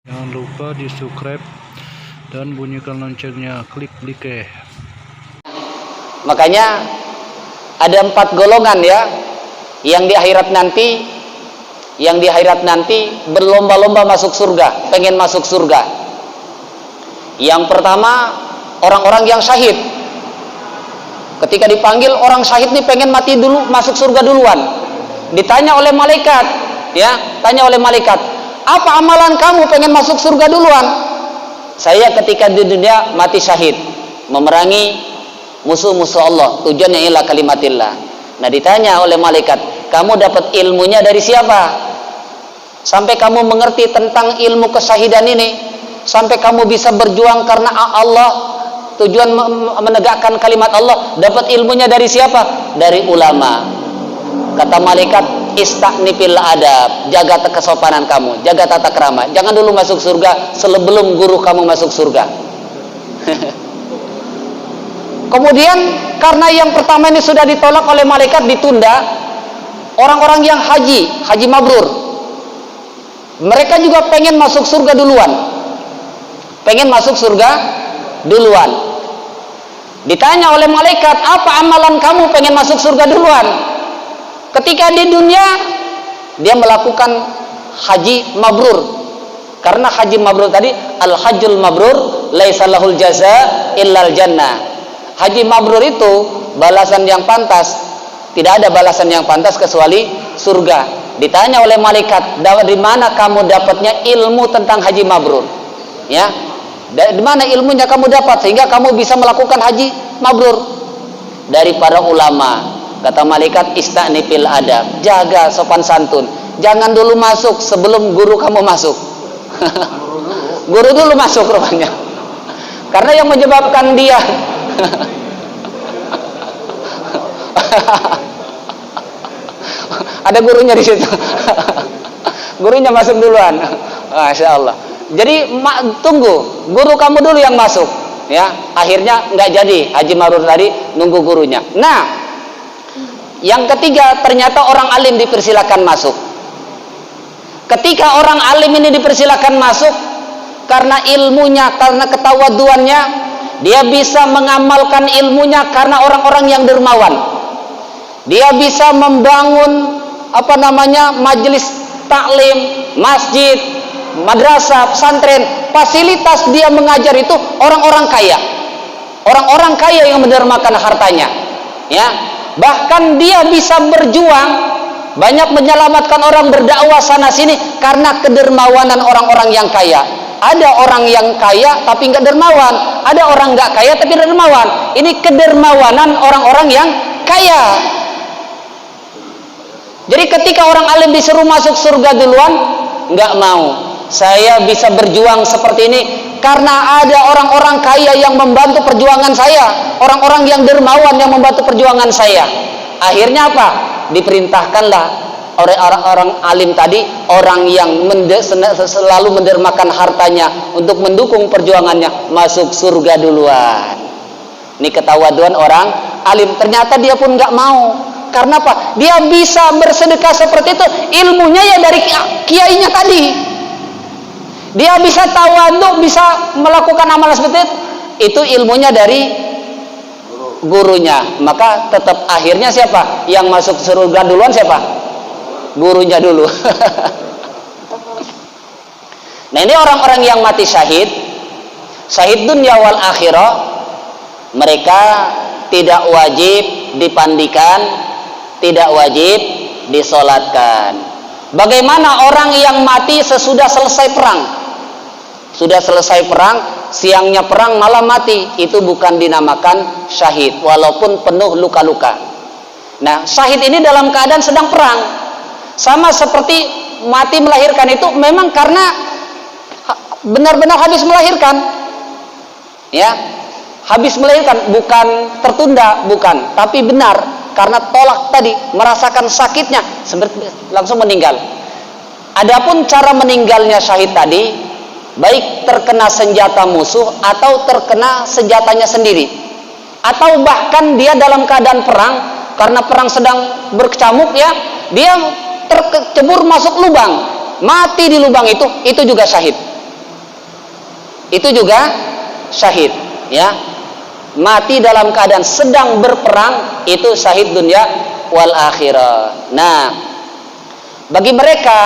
Jangan lupa di subscribe dan bunyikan loncengnya, klik like. Makanya ada 4 golongan ya yang di akhirat nanti berlomba-lomba masuk surga, pengen masuk surga. Yang pertama, orang-orang yang syahid. Ketika dipanggil orang syahid nih pengen mati dulu, masuk surga duluan. Ditanya oleh malaikat, apa amalan kamu pengen masuk surga duluan? Saya ketika di dunia mati syahid, memerangi musuh-musuh Allah, tujuannya ila kalimatillah. Nah, ditanya oleh malaikat, kamu dapat ilmunya dari siapa? Sampai kamu mengerti tentang ilmu kesyahidan ini, sampai kamu bisa berjuang karena Allah, tujuan menegakkan kalimat Allah, dapat ilmunya dari siapa? Dari ulama. Kata malaikat, istaknifil adab, jaga kesopanan kamu, jaga tata krama. Jangan dulu masuk surga sebelum guru kamu masuk surga. Kemudian karena yang pertama ini sudah ditolak oleh malaikat, ditunda, orang-orang yang haji mabrur, mereka juga pengen masuk surga duluan. Ditanya oleh malaikat, apa amalan kamu pengen masuk surga duluan? Ketika di dunia dia melakukan haji mabrur, karena haji mabrur tadi, al hajjul mabrur laisa lahul jaza illal jannah. Haji mabrur itu balasan yang pantas, tidak ada balasan yang pantas kecuali surga. Ditanya oleh malaikat, dari mana kamu dapatnya ilmu tentang haji mabrur? Ya, dari mana ilmunya kamu dapat sehingga kamu bisa melakukan haji mabrur? Dari para ulama. Kata malaikat, istaknifil adab, jaga sopan santun. Jangan dulu masuk sebelum guru kamu masuk. Guru dulu masuk rupanya. Karena yang menyebabkan dia ada gurunya di situ. Gurunya masuk duluan. Masya Allah. Jadi tunggu, guru kamu dulu yang masuk. Ya, akhirnya nggak jadi haji mabrur tadi, nunggu gurunya. Nah, yang ketiga, ternyata orang alim dipersilakan masuk. Ketika orang alim ini dipersilakan masuk, karena ilmunya, karena ketawaduannya, dia bisa mengamalkan ilmunya karena orang-orang yang dermawan. Dia bisa membangun majelis taklim, masjid, madrasah, pesantren, fasilitas dia mengajar itu orang-orang kaya. Orang-orang kaya yang mendermakan hartanya. Ya. Bahkan dia bisa berjuang banyak menyelamatkan orang, berdakwah sana sini karena kedermawanan orang-orang yang kaya. Ada orang yang kaya tapi nggak dermawan, ada orang nggak kaya tapi dermawan. Ini kedermawanan orang-orang yang kaya. Jadi ketika orang alim disuruh masuk surga duluan, nggak mau. Saya bisa berjuang seperti ini karena ada orang-orang kaya yang membantu perjuangan saya, orang-orang yang dermawan yang membantu perjuangan saya. Akhirnya apa? Diperintahkanlah oleh orang-orang alim tadi, orang yang selalu mendermakan hartanya untuk mendukung perjuangannya, masuk surga duluan. Ini ketawaduan orang alim. Ternyata dia pun nggak mau. Karena apa? Dia bisa bersedekah seperti itu, ilmunya ya dari kiainya tadi. Dia bisa tawadhu, bisa melakukan amalan seperti itu ilmunya dari gurunya. Maka tetap akhirnya siapa yang masuk surga duluan? Siapa? Gurunya dulu. Nah, ini orang-orang yang mati syahid dunia wal akhirah, mereka tidak wajib dipandikan, tidak wajib disolatkan. Bagaimana orang yang mati sesudah selesai perang? Sudah selesai perang, siangnya perang malam mati, itu bukan dinamakan syahid walaupun penuh luka-luka. Nah, syahid ini dalam keadaan sedang perang. Sama seperti mati melahirkan itu memang karena benar-benar habis melahirkan. Ya. Habis melahirkan, bukan tertunda, bukan, tapi benar karena tolak tadi, merasakan sakitnya langsung meninggal. Adapun cara meninggalnya syahid tadi, baik terkena senjata musuh atau terkena senjatanya sendiri, atau bahkan dia dalam keadaan perang karena perang sedang berkecamuk, ya, dia tercebur masuk lubang, mati di lubang itu juga syahid. itu juga syahid, ya. Mati dalam keadaan sedang berperang itu syahid dunia wal akhirah. Nah, bagi mereka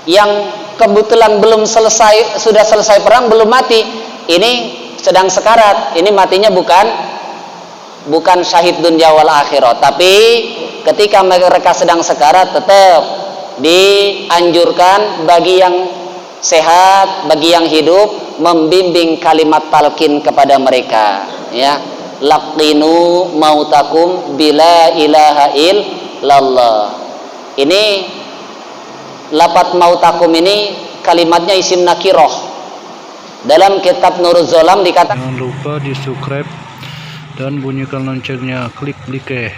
yang kebetulan belum selesai, sudah selesai perang belum mati, ini sedang sekarat, ini matinya bukan syahid dunia wal akhirah, tapi ketika mereka sedang sekarat tetap dianjurkan bagi yang sehat, bagi yang hidup, membimbing kalimat talqin kepada mereka, ya. Laqinu mautakum bila ilaha illallah. Ini lafaz mautakum ini kalimatnya isim nakiroh. Dalam kitab Nurul Zolam dikatakan, jangan lupa di subscribe dan bunyikan loncengnya, klik like.